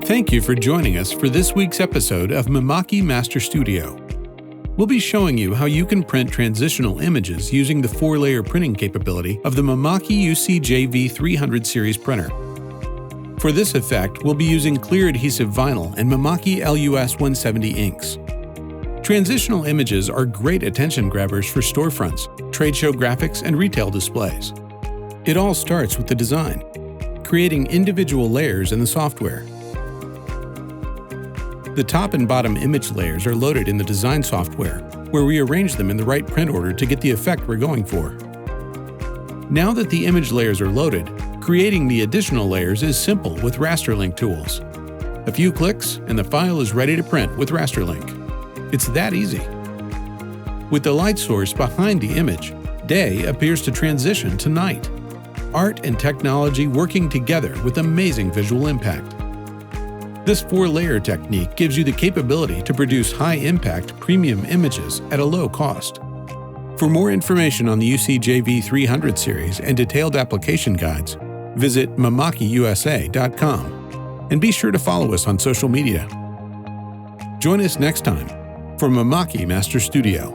Thank you for joining us for this week's episode of Mimaki Master Studio. We'll be showing you how you can print transitional images using the 4-layer printing capability of the Mimaki UCJV300 series printer. For this effect, we'll be using clear adhesive vinyl and Mimaki LUS 170 inks. Transitional images are great attention grabbers for storefronts, trade show graphics, and retail displays. It all starts with the design, creating individual layers in the software. The top and bottom image layers are loaded in the design software, where we arrange them in the right print order to get the effect we're going for. Now that the image layers are loaded, creating the additional layers is simple with RasterLink tools. A few clicks and the file is ready to print with RasterLink. It's that easy. With the light source behind the image, day appears to transition to night. Art and technology working together with amazing visual impact. This 4-layer technique gives you the capability to produce high-impact premium images at a low cost. For more information on the UCJV300 series and detailed application guides, visit mimakiusa.com and be sure to follow us on social media. Join us next time for Mimaki Master Studio.